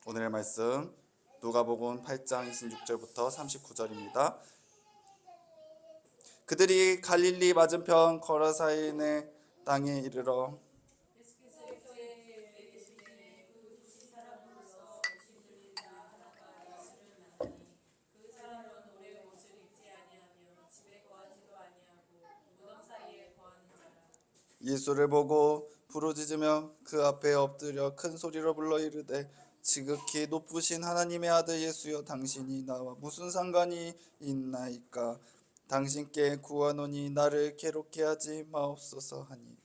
오늘의 말씀 누가복음 8장 26절부터 39절입니다. 그들이 갈릴리 맞은편 거라사인의 땅에 이르러 예수를 보고 부르짖으며 그 앞에 엎드려 큰 소리로 불러 이르되 지극히 높으신 하나님의 아들 예수여, 당신이 나와 무슨 상관이 있나이까? 당신께 구하노니 나를 괴롭게 하지 마옵소서 하니,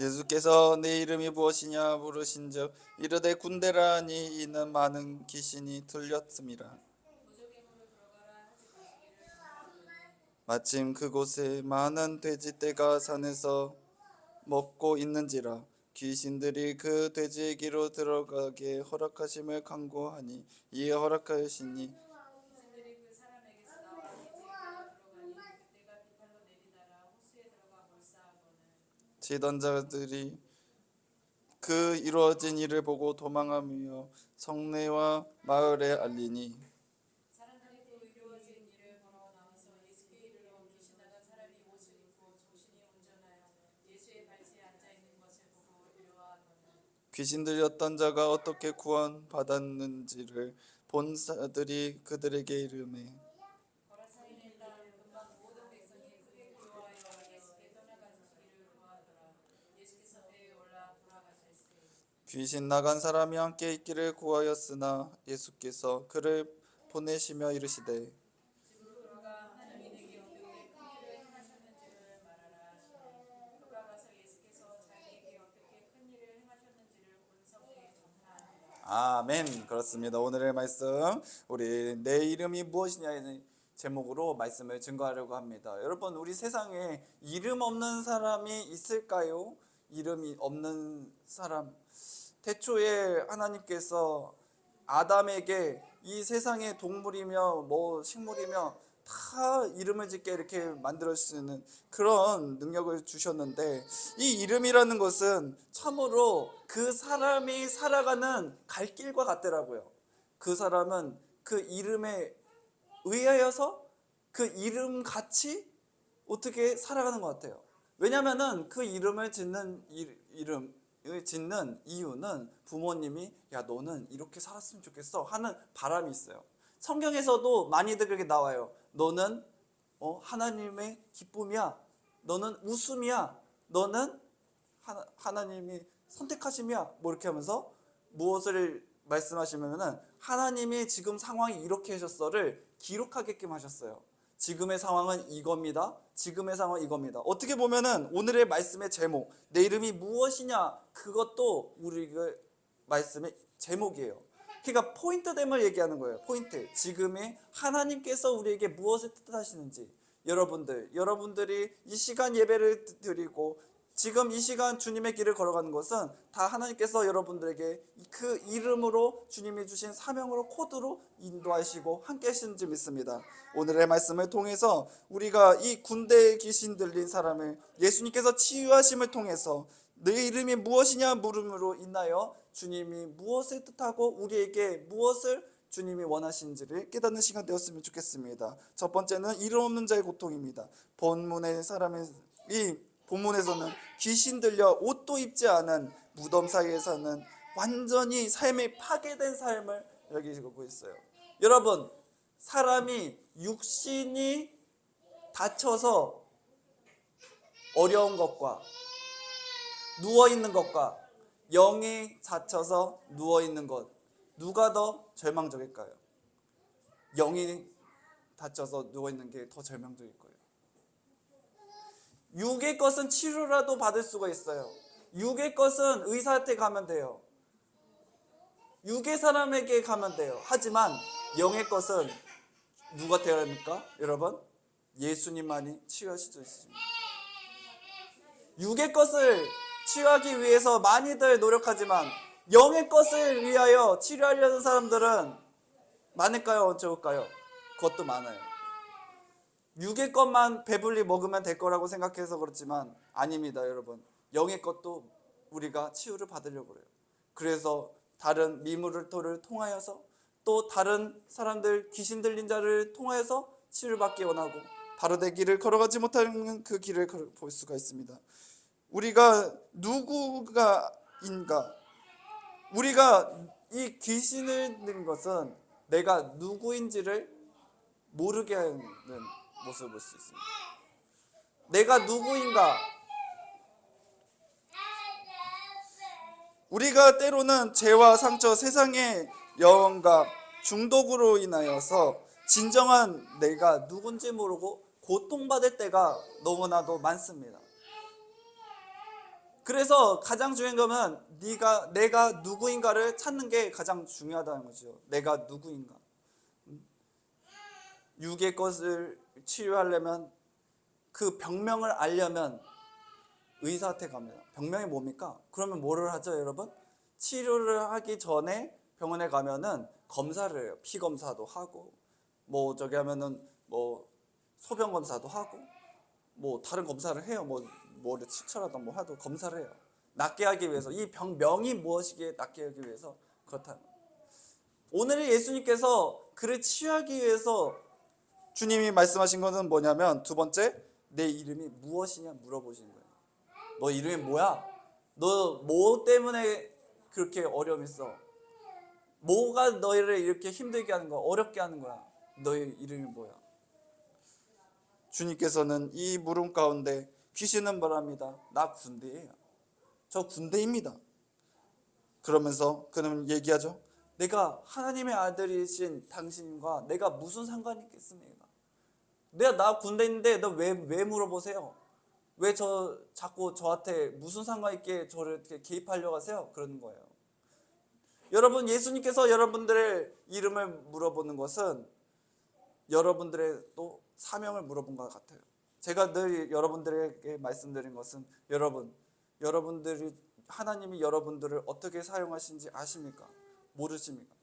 예수께서 내 이름이 무엇이냐 물으신즉 이르되 군대라니, 이는 많은 귀신이 들렸음이라. 마침 그곳에 많은 돼지떼가 산에서 먹고 있는지라 귀신들이 그 돼지에게로 들어가게 허락하심을 간구하니 이에 허락하시니 치던 자들이 그 이루어진 일을 보고 도망하며 성내와 마을에 알리니 귀신 들렸던 자가 어떻게 구원받았는지를 본 자들이 그들에게 이르매 귀신 나간 사람이 함께 있기를 구하였으나 예수께서 그를 보내시며 이르시되 아멘. 그렇습니다. 오늘의 말씀, 우리 내 이름이 무엇이냐의 제목으로 말씀을 증거하려고 합니다. 여러분, 우리 세상에 이름 없는 사람이 있을까요? 이름이 없는 사람. 태초에 하나님께서 아담에게 이 세상의 동물이며 식물이며 다 이름을 짓게 이렇게 만들어 주시는 그런 능력을 주셨는데, 이 이름이라는 것은 참으로 그 사람이 살아가는 갈 길과 같더라고요. 그 사람은 그 이름에 의하여서 그 이름 같이 어떻게 살아가는 것 같아요. 왜냐하면 그 이름을 짓는 이유는 부모님이 야 너는 이렇게 살았으면 좋겠어 하는 바람이 있어요. 성경에서도 많이들 그렇게 나와요. 너는 하나님의 기쁨이야, 너는 웃음이야, 너는 하나님이 선택하심이야, 뭐 이렇게 하면서 무엇을 말씀하시면은 하나님이 지금 상황이 이렇게 하셨어를 기록하게끔 하셨어요. 지금의 상황은 이겁니다. 지금의 상황은 이겁니다. 어떻게 보면은 오늘의 말씀의 제목, 내 이름이 무엇이냐, 그것도 우리의 말씀의 제목이에요. 그러니까 포인트됨을 얘기하는 거예요. 포인트. 지금의 하나님께서 우리에게 무엇을 뜻하시는지. 여러분들이 이 시간 예배를 드리고 지금 이 시간 주님의 길을 걸어가는 것은 다 하나님께서 여러분들에게 그 이름으로 주님이 주신 사명으로 코드로 인도하시고 함께 하시는 줄 믿습니다. 오늘의 말씀을 통해서 우리가 이 군대에 귀신 들린 사람을 예수님께서 치유하심을 통해서 내 이름이 무엇이냐 물음으로 인하여 주님이 무엇을 뜻하고 우리에게 무엇을 주님이 원하시는지를 깨닫는 시간 되었으면 좋겠습니다. 첫 번째는 이름 없는 자의 고통입니다. 본문에서는 귀신 들려 옷도 입지 않은 무덤 사이에 사는 완전히 삶이 파괴된 삶을 여기고 있어요. 여러분, 사람이 육신이 다쳐서 어려운 것과 누워있는 것과 영이 다쳐서 누워있는 것, 누가 더 절망적일까요? 영이 다쳐서 누워있는 게 더 절망적일 거예요. 육의 것은 치료라도 받을 수가 있어요. 육의 것은 의사한테 가면 돼요. 육의 사람에게 가면 돼요. 하지만 영의 것은 누가 되어야 합니까? 여러분, 예수님만이 치유하실 수 있습니다. 육의 것을 치유하기 위해서 많이들 노력하지만 영의 것을 위하여 치료하려는 사람들은 많을까요? 적을까요? 그것도 많아요. 육의 것만 배불리 먹으면 될 거라고 생각해서 그렇지만 아닙니다, 여러분. 영의 것도 우리가 치유를 받으려고 그래요. 그래서 다른 미무를토를 통하여서 또 다른 사람들, 귀신 들린 자를 통하여서 치유를 받기 원하고 바로 된 길을 걸어가지 못하는 그 길을 볼 수가 있습니다. 우리가 누구가인가? 우리가 이 귀신을 든 것은 내가 누구인지를 모르게 하는 모습을 볼 수 있습니다. 내가 누구인가? 우리가 때로는 죄와 상처, 세상의 영혼과 중독으로 인하여서 진정한 내가 누군지 모르고 고통받을 때가 너무나도 많습니다. 그래서 가장 중요한 거는 내가 누구인가를 찾는 게 가장 중요하다는 거죠. 내가 누구인가. 육의 것을 치유하려면 그 병명을 알려면 의사한테 갑니다. 병명이 뭡니까? 그러면 뭐를 하죠, 여러분? 치료를 하기 전에 병원에 가면은 검사를 해요. 피 검사도 하고, 뭐 저기 하면은 뭐 소변 검사도 하고, 뭐 다른 검사를 해요. 뭐를 치처라도 뭐 하도 검사를 해요. 낫게 하기 위해서 이 병명이 무엇이기에 낫게 하기 위해서 그렇다는 거예요. 오늘 예수님께서 그를 치유하기 위해서 주님이 말씀하신 것은 뭐냐면 두 번째, 내 이름이 무엇이냐 물어보시는 거예요. 너 이름이 뭐야? 너 뭐 때문에 그렇게 어려움 있어? 뭐가 너희를 이렇게 힘들게 하는 거야? 어렵게 하는 거야? 너희 이름이 뭐야? 주님께서는 이 물음 가운데 귀신은 말합니다. 나 군대예요. 저 군대입니다. 그러면서 그는 얘기하죠. 내가 하나님의 아들이신 당신과 내가 무슨 상관이 있겠습니까? 나 군대인데 너 왜 물어보세요? 왜 자꾸 저한테 무슨 상관 있게 저를 이렇게 개입하려고 하세요? 그러는 거예요. 여러분, 예수님께서 여러분들의 이름을 물어보는 것은 여러분들의 또 사명을 물어본 것 같아요. 제가 늘 여러분들에게 말씀드린 것은 여러분들이 하나님이 여러분들을 어떻게 사용하시는지 아십니까? 모르십니까?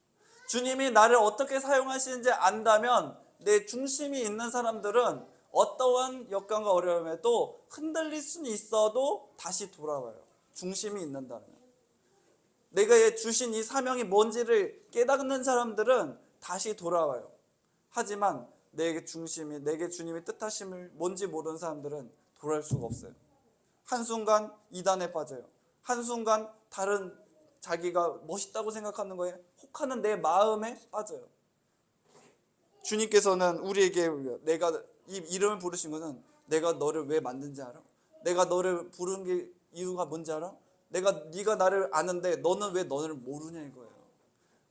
주님이 나를 어떻게 사용하시는지 안다면 내 중심이 있는 사람들은 어떠한 역경과 어려움에도 흔들릴 수는 있어도 다시 돌아와요. 중심이 있는다면. 내가 주신 이 사명이 뭔지를 깨닫는 사람들은 다시 돌아와요. 하지만 내게 주님의 뜻하심을 뭔지 모르는 사람들은 돌아올 수가 없어요. 한순간 이단에 빠져요. 한순간 다른 자기가 멋있다고 생각하는 거에 혹하는 내 마음에 빠져요. 주님께서는 우리에게 내가 이 이름을 부르신 것은 내가 너를 왜 만든지 알아? 내가 너를 부른 게 이유가 뭔지 알아? 네가 나를 아는데 너는 왜 너를 모르냐 이거예요.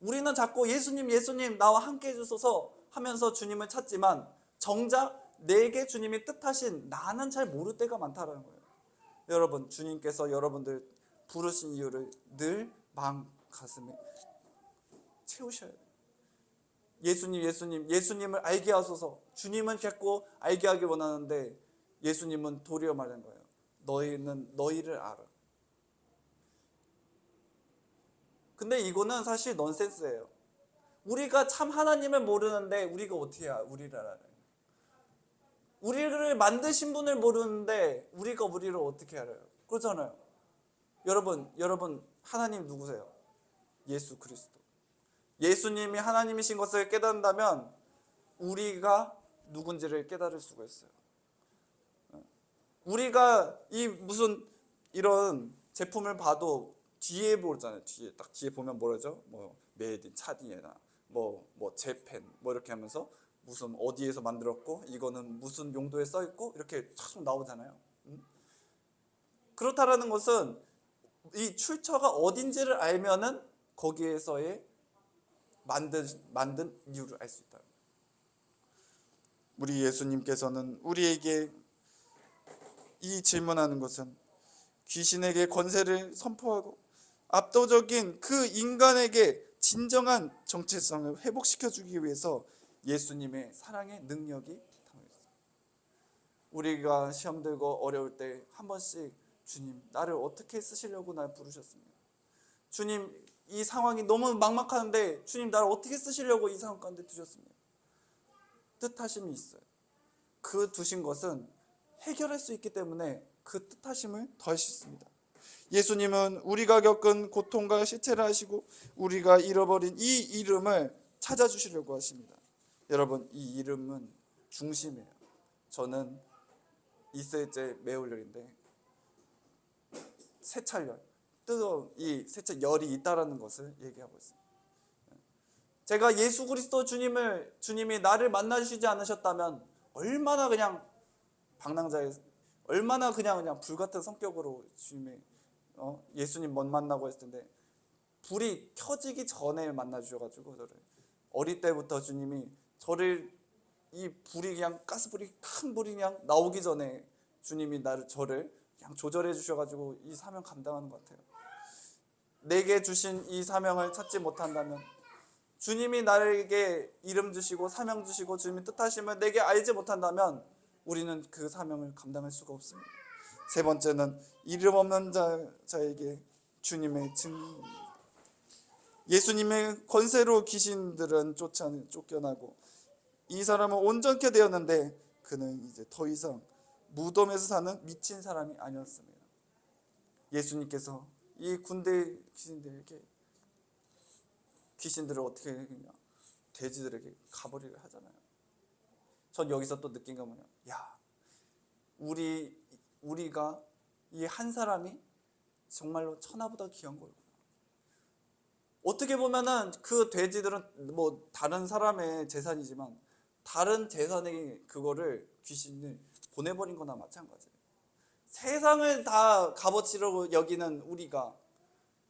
우리는 자꾸 예수님 나와 함께 해주소서 하면서 주님을 찾지만 정작 내게 주님이 뜻하신 나는 잘 모를 때가 많다는 거예요. 여러분, 주님께서 여러분들 부르신 이유를 늘 마음 가슴에 채우셔야 돼요. 예수님을 알게 하소서. 주님은 자꾸 알게 하길 원하는데 예수님은 도리어 말하는 거예요. 너희는 너희를 알아. 근데 이거는 사실 넌센스예요. 우리가 참 하나님을 모르는데 우리가 어떻게 우리를 알아요? 우리를 만드신 분을 모르는데 우리가 우리를 어떻게 알아요? 그렇잖아요. 여러분 하나님 누구세요? 예수 그리스도. 예수님이 하나님이신 것을 깨닫는다면 우리가 누군지를 깨달을 수가 있어요. 우리가 무슨 이런 제품을 봐도 뒤에 보잖아요. 뒤에 보면 뭐라죠? 뭐 메이드 인 차디에나 뭐 재팬 이렇게 하면서 무슨 어디에서 만들었고 이거는 무슨 용도에 써 있고 이렇게 쫙 나오잖아요. 그렇다라는 것은 이 출처가 어딘지를 알면은 거기에서의 만든 이유를 알 수 있다. 우리 예수님께서는 우리에게 이 질문하는 것은 귀신에게 권세를 선포하고 압도적인 그 인간에게 진정한 정체성을 회복시켜 주기 위해서 예수님의 사랑의 능력이 담겨있어요. 우리가 시험 들고 어려울 때 한 번씩 주님 나를 어떻게 쓰시려고 날 부르셨습니까? 주님 이 상황이 너무 막막한데 주님 나를 어떻게 쓰시려고 이 상황 가운데 두셨습니까? 뜻하심이 있어요. 그 두신 것은 해결할 수 있기 때문에 그 뜻하심을 더할 수 있습니다. 예수님은 우리가 겪은 고통과 시체를 하시고 우리가 잃어버린 이 이름을 찾아주시려고 하십니다. 여러분, 이 이름은 중심이에요. 저는 이슬째 매울열인데 세찰열, 뜨거운 이 세찰 열이 있다라는 것을 얘기하고 있습니다. 제가 예수 그리스도 주님이 나를 만나주시지 않으셨다면 얼마나 그냥 방랑자에, 얼마나 그냥 불같은 성격으로 주님의 예수님 못 만나고 했을 텐데, 불이 켜지기 전에 만나 주셔가지고 저를 어릴 때부터 주님이 저를, 이 불이 그냥 가스불이, 큰 불이 그냥 나오기 전에 주님이 저를 그냥 조절해 주셔가지고 이 사명 감당하는 것 같아요. 내게 주신 이 사명을 찾지 못한다면, 주님이 나에게 이름 주시고 사명 주시고 주님의 뜻하심을 내게 알지 못한다면 우리는 그 사명을 감당할 수가 없습니다. 세 번째는 이름 없는 자에게 주님의 증인. 예수님의 권세로 귀신들은 쫓겨나고 이 사람은 온전케 되었는데 그는 이제 더 이상 무덤에서 사는 미친 사람이 아니었습니다. 예수님께서 이 군대 귀신들을 어떻게 그냥 돼지들에게 가버리게 하잖아요. 전 여기서 또 느낀 게 뭐냐, 야, 우리가 이 한 사람이 정말로 천하보다 귀한 거예요. 어떻게 보면은 그 돼지들은 뭐 다른 사람의 재산이지만 다른 재산의 그거를 귀신을 보내버린 거나 마찬가지예요. 세상을 다 값어치로 여기는 우리가,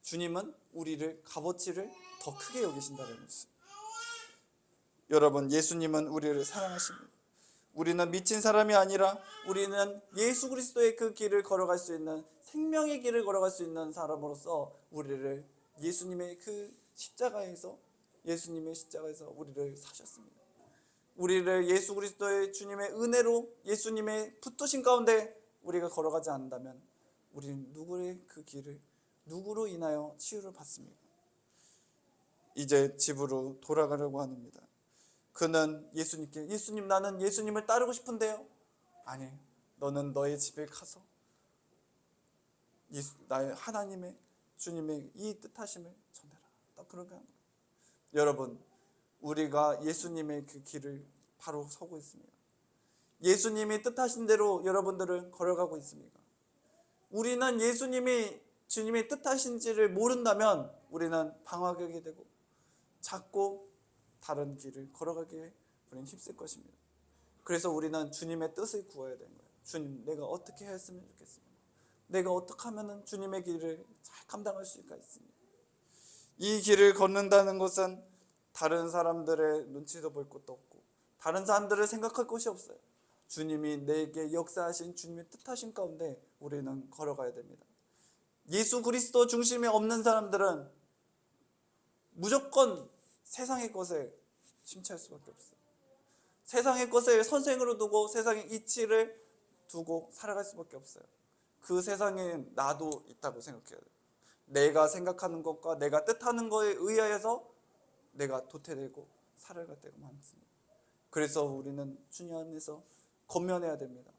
주님은 우리를 값어치를 더 크게 여기신다는 것이죠. 여러분, 예수님은 우리를 사랑하십니다. 우리는 미친 사람이 아니라 우리는 예수 그리스도의 그 길을 걸어갈 수 있는, 생명의 길을 걸어갈 수 있는 사람으로서 우리를 예수님의 십자가에서 우리를 사셨습니다. 우리를 예수 그리스도의 주님의 은혜로, 예수님의 붙드신 가운데 우리가 걸어가지 않는다면 우리는 누구로 인하여 치유를 받습니까? 이제 집으로 돌아가려고 합니다. 그는 예수님께, 예수님, 나는 예수님을 따르고 싶은데요. 아니, 너는 너의 집에 가서 나의 하나님의, 주님의 이 뜻하심을 전해라. 딱 그렇게 하는 거예요. 여러분, 우리가 예수님의 그 길을 바로 서고 있습니다. 예수님이 뜻하신 대로 여러분들은 걸어가고 있습니까? 우리는 주님의 뜻하신지를 모른다면 우리는 방황하게 되고 자꾸 다른 길을 걸어가기에 우리는 힘쓸 것입니다. 그래서 우리는 주님의 뜻을 구해야 되는 거예요. 주님, 내가 어떻게 했으면 좋겠습니다. 내가 어떻게 하면 주님의 길을 잘 감당할 수가 있습니다. 이 길을 걷는다는 것은 다른 사람들의 눈치도 볼 것도 없고 다른 사람들을 생각할 것이 없어요. 주님이 내게 역사하신 주님의 뜻하신 가운데 우리는 걸어가야 됩니다. 예수 그리스도 중심에 없는 사람들은 무조건 세상의 것에 침체할 수밖에 없어요. 세상의 것을 선생으로 두고 세상의 이치를 두고 살아갈 수밖에 없어요. 그 세상에 나도 있다고 생각해야 돼요. 내가 생각하는 것과 내가 뜻하는 것에 의하여서 내가 도태되고 살아갈 때가 많습니다. 그래서 우리는 주님 안에서 권면해야 됩니다.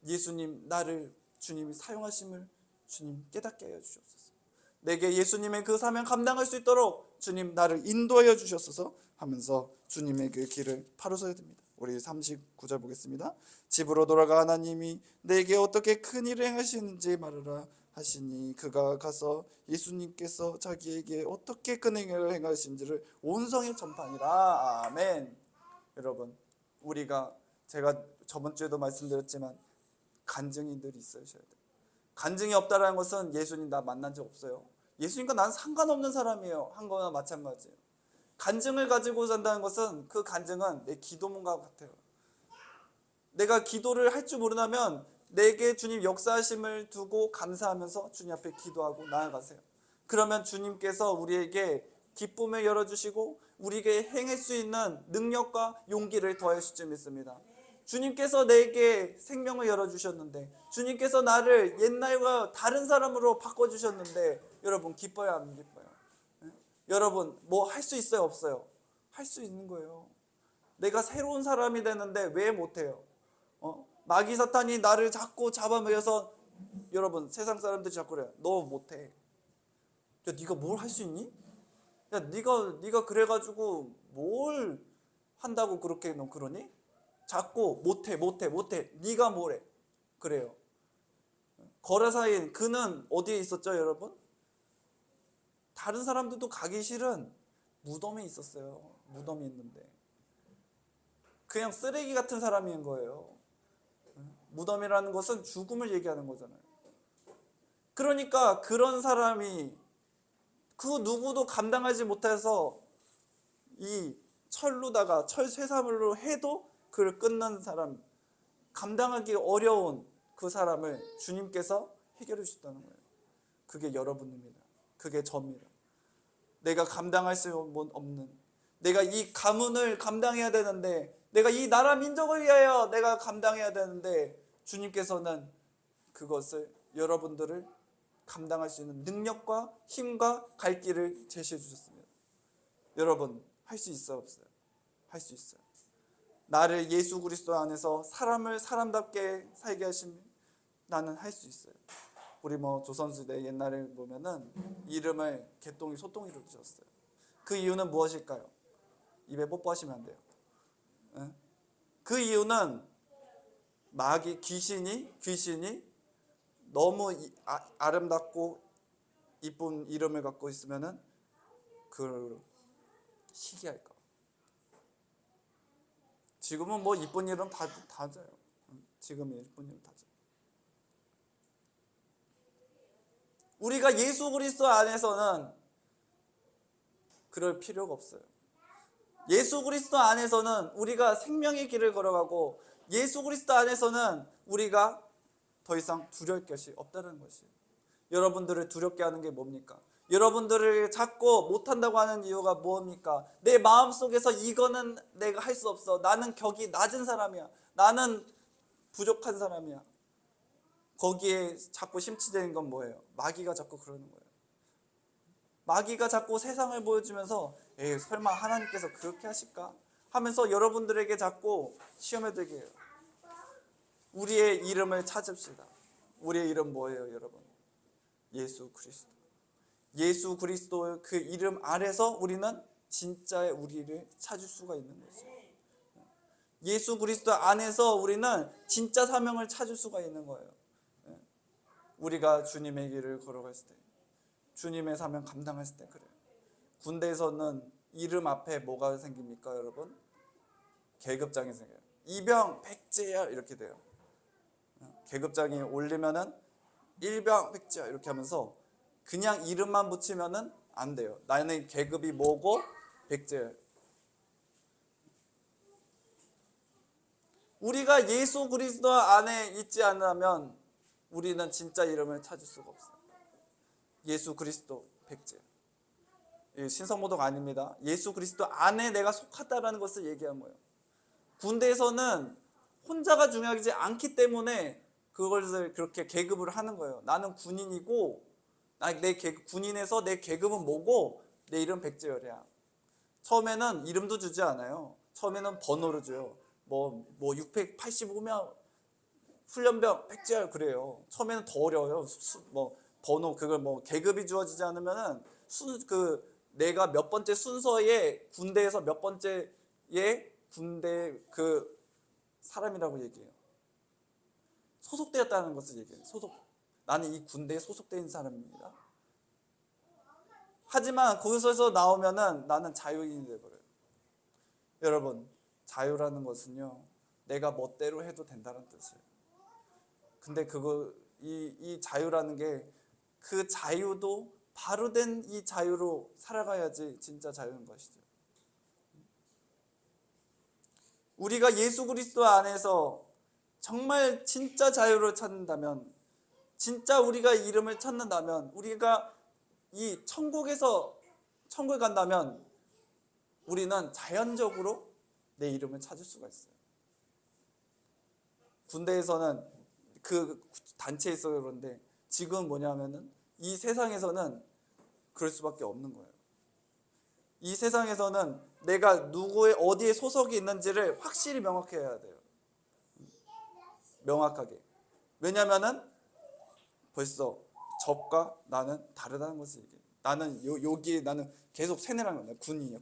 예수님, 나를 주님이 사용하심을 주님 깨닫게 하여 주시옵소서. 내게 예수님의 그 사명 감당할 수 있도록 주님 나를 인도하여 주셨소서 하면서 주님의 그 길을 바로 서야 됩니다. 우리 39절 보겠습니다. 집으로 돌아가 하나님이 내게 어떻게 큰 일을 행하시는지 말하라 하시니 그가 가서 예수님께서 자기에게 어떻게 큰 일을 행하시는지를 온 성에 전파하니라. 아멘. 여러분, 제가 저번 주에도 말씀드렸지만 간증이 늘 있어야 돼요. 간증이 없다라는 것은 예수님 나 만난 적 없어요. 예수님과 난 상관없는 사람이에요. 한 거나 마찬가지예요. 간증을 가지고 산다는 것은 그 간증은 내 기도문과 같아요. 내가 기도를 할 줄 모르면 내게 주님 역사하심을 두고 감사하면서 주님 앞에 기도하고 나아가세요. 그러면 주님께서 우리에게 기쁨을 열어주시고 우리에게 행할 수 있는 능력과 용기를 더해 주실 줄 믿습니다. 주님께서 내게 생명을 열어주셨는데, 주님께서 나를 옛날과 다른 사람으로 바꿔주셨는데 여러분 기뻐요, 안 기뻐요? 여러분 뭐 할 수 있어요, 없어요? 할 수 있는 거예요. 내가 새로운 사람이 되는데 왜 못해요? 마귀 사탄이 나를 자꾸 잡아먹여서, 여러분 세상 사람들이 자꾸 그래요. 너 못해. 야, 네가 뭘 할 수 있니? 야, 네가 그래가지고 뭘 한다고 그렇게 너 그러니? 자꾸 못해. 네가 뭐래? 그래요. 거라사인 그는 어디에 있었죠, 여러분? 다른 사람들도 가기 싫은 무덤에 있었어요. 무덤에 있는데 그냥 쓰레기 같은 사람인 거예요. 무덤이라는 것은 죽음을 얘기하는 거잖아요. 그러니까 그런 사람이 그 누구도 감당하지 못해서 이 철로다가 철 쇠사물로 해도 그를 끊는 사람, 감당하기 어려운 그 사람을 주님께서 해결해 주셨다는 거예요. 그게 여러분입니다. 그게 저입니다. 내가 감당할 수 없는, 내가 이 가문을 감당해야 되는데, 내가 이 나라 민족을 위하여 내가 감당해야 되는데, 주님께서는 그것을, 여러분들을 감당할 수 있는 능력과 힘과 갈 길을 제시해 주셨습니다. 여러분 할 수 있어요, 없어요? 할 수 있어요. 나를 예수 그리스도 안에서 사람을 사람답게 살게 하시면 나는 할 수 있어요. 우리 뭐 조선시대 옛날에 보면은 이름을 개똥이 소똥이로 지었어요. 그 이유는 무엇일까요? 입에 뽀뽀하시면 안 돼요. 응? 그 이유는 마귀 귀신이 너무 아름답고 이쁜 이름을 갖고 있으면은 그 시기할까. 지금은 뭐 이쁜 이름 다 져요. 지금은 이쁜 이름 다 져요. 우리가 예수 그리스도 안에서는 그럴 필요가 없어요. 예수 그리스도 안에서는 우리가 생명의 길을 걸어가고, 예수 그리스도 안에서는 우리가 더 이상 두려울 것이 없다는 것이에요. 여러분들을 두렵게 하는 게 뭡니까? 여러분들을 자꾸 못한다고 하는 이유가 뭡니까? 내 마음속에서 이거는 내가 할 수 없어. 나는 격이 낮은 사람이야. 나는 부족한 사람이야. 거기에 자꾸 심취되는 건 뭐예요? 마귀가 자꾸 그러는 거예요. 마귀가 자꾸 세상을 보여주면서 에이, 설마 하나님께서 그렇게 하실까? 하면서 여러분들에게 자꾸 시험에 들게 해요. 우리의 이름을 찾읍시다. 우리의 이름 뭐예요, 여러분? 예수 그리스도. 예수 그리스도의 그 이름 아래서 우리는 진짜의 우리를 찾을 수가 있는 거죠. 예수 그리스도 안에서 우리는 진짜 사명을 찾을 수가 있는 거예요. 우리가 주님의 길을 걸어갔을 때, 주님의 사명 감당했을 때 그래요. 군대에서는 이름 앞에 뭐가 생깁니까, 여러분? 계급장이 생겨요. 이병 백제야 이렇게 돼요. 계급장이 올리면은 일병 백제야 이렇게 하면서 그냥 이름만 붙이면은 안 돼요. 나는 계급이 뭐고 백제야. 우리가 예수 그리스도 안에 있지 않으면 우리는 진짜 이름을 찾을 수가 없어요. 예수 그리스도 백제. 신성모독 아닙니다. 예수 그리스도 안에 내가 속하다라는 것을 얘기한 거예요. 군대에서는 혼자가 중요하지 않기 때문에 그것을 그렇게 계급을 하는 거예요. 나는 군인이고, 군인에서 내 계급은 뭐고, 내 이름 백제열이야. 처음에는 이름도 주지 않아요. 처음에는 번호를 줘요. 뭐 685명 훈련병 백제열 그래요. 처음에는 더 어려워요. 뭐 번호 그걸 뭐 계급이 주어지지 않으면은 내가 몇 번째 순서에 군대에서 몇 번째의 군대 그 사람이라고 얘기해요. 소속되었다는 것을 얘기해요. 나는 이 군대에 소속되어 있는 사람입니다. 하지만 거기서 나오면은 나는 자유인이 되어버려요. 여러분, 자유라는 것은요, 내가 멋대로 해도 된다는 뜻이에요. 근데 이 자유라는 게, 그 자유도 바로 된 이 자유로 살아가야지 진짜 자유인 것이죠. 우리가 예수 그리스도 안에서 정말 진짜 자유를 찾는다면, 진짜 우리가 이름을 찾는다면, 우리가 이 천국에 간다면 우리는 자연적으로 내 이름을 찾을 수가 있어요. 군대에서는 그 단체에 있어요. 그런데 지금 뭐냐면은 이 세상에서는 그럴 수밖에 없는 거예요. 이 세상에서는 내가 누구의 어디에 소속이 있는지를 확실히 명확해야 돼요. 명확하게. 왜냐면은 벌써 적과 나는 다르다는 것을 얘기해요. 나는 여기에 나는 계속 세뇌라는 거야. 군이야.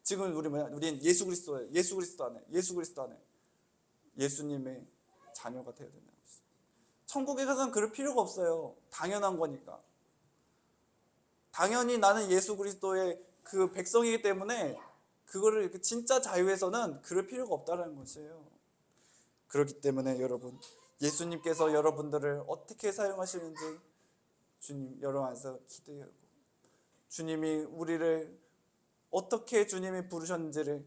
지금 우리는 예수 그리스도예요. 예수 그리스도 안에 예수님의 자녀가 되어야 된다는 것이죠. 천국에 가서는 그럴 필요가 없어요. 당연한 거니까. 당연히 나는 예수 그리스도의 그 백성이기 때문에 그거를 진짜 자유에서는 그럴 필요가 없다는 것이에요. 그렇기 때문에 여러분, 예수님께서 여러분들을 어떻게 사용하시는지 주님 여러분 안에서 기도해요. 주님이 우리를 어떻게 주님이 부르셨는지를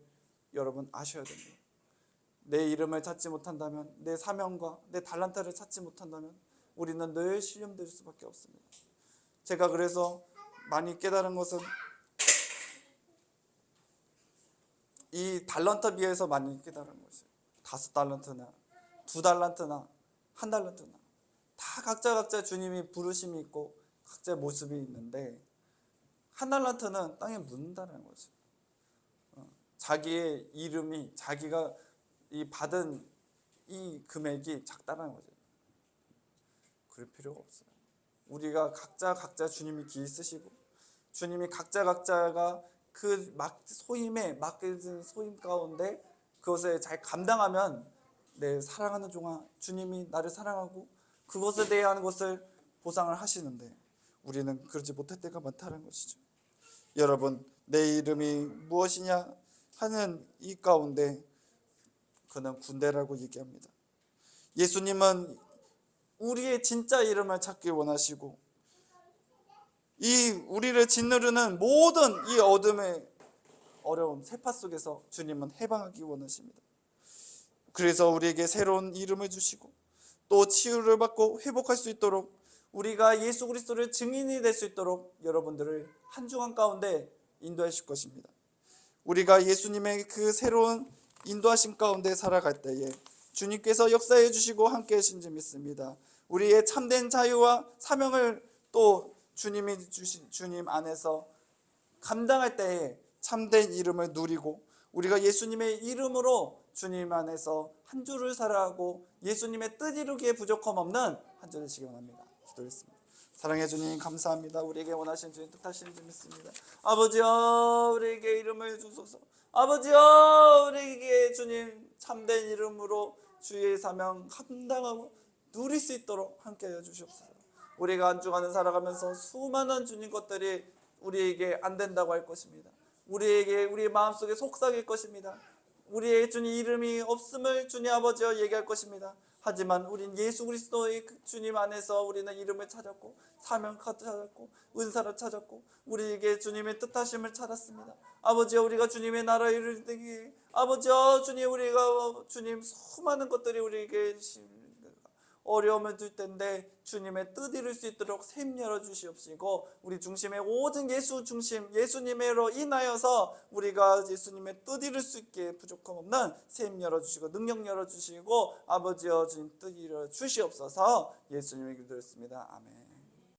여러분 아셔야 됩니다. 내 이름을 찾지 못한다면, 내 사명과 내 달란트를 찾지 못한다면 우리는 늘 신령될 수밖에 없습니다. 제가 그래서 많이 깨달은 것은 이 달란트 비해서 많이 깨달은 것이에요. 5달란트나 2달란트나 1달란트나 다 각자 주님이 부르심이 있고 각자의 모습이 있는데 1달란트는 땅에 묻는다는 거죠. 자기의 이름이 자기가 이 받은 이 금액이 작다는 거죠. 그럴 필요가 없어요. 우리가 각자 주님이 기회 쓰시고 주님이 각자가 그 소임에 맡겨진 소임 가운데 그것을 잘 감당하면 내 사랑하는 종아 주님이 나를 사랑하고 그것에 대한 것을 보상을 하시는데 우리는 그러지 못할 때가 많다는 것이죠. 여러분, 내 이름이 무엇이냐 하는 이 가운데 그는 군대라고 얘기합니다. 예수님은 우리의 진짜 이름을 찾기 원하시고 이 우리를 짓누르는 모든 이 어둠의 어려움 세파 속에서 주님은 해방하기 원하십니다. 그래서 우리에게 새로운 이름을 주시고 또 치유를 받고 회복할 수 있도록 우리가 예수 그리스도를 증인이 될 수 있도록 여러분들을 한 주간 가운데 인도하실 것입니다. 우리가 예수님의 그 새로운 인도하심 가운데 살아갈 때에 주님께서 역사해 주시고 함께 하신 줄 믿습니다. 우리의 참된 자유와 사명을 또 주님이 주신 주님 안에서 감당할 때에 참된 이름을 누리고 우리가 예수님의 이름으로 주님 안에서 한 주를 살아가고 예수님의 뜻 이루기에 부족함 없는 한 주를 되시기 원합니다. 기도했습니다. 사랑해 주님 감사합니다. 우리에게 원하신 주님 뜻하시는 줄 믿습니다. 아버지여 우리에게 이름을 주소서. 아버지여 우리에게 주님 참된 이름으로 주의 사명 감당하고 누릴 수 있도록 함께하여 주시옵소서. 우리가 한 주간을 살아가면서 수많은 주님 것들이 우리에게 안 된다고 할 것입니다. 우리에게 우리 마음속에 속삭일 것입니다. 우리의 주님 이름이 없음을 주님 아버지여 얘기할 것입니다. 하지만 우린 예수 그리스도의 주님 안에서 우리는 이름을 찾았고 사명 찾았고 은사를 찾았고 우리에게 주님의 뜻하심을 찾았습니다. 아버지여 우리가 주님의 나라에 이르기 아버지여 주님 우리가 주님 수많은 것들이 우리에게 어려움을 줄 텐데 주님의 뜻 이룰 수 있도록 샘 열어주시옵시고 우리 중심의 오직 예수 중심 예수님으로 인하여서 우리가 예수님의 뜻 이룰 수 있게 부족함 없는 샘 열어주시고 능력 열어주시고 아버지여 주님 뜻 이루어 주시옵소서. 예수님의 기도였습니다. 아멘.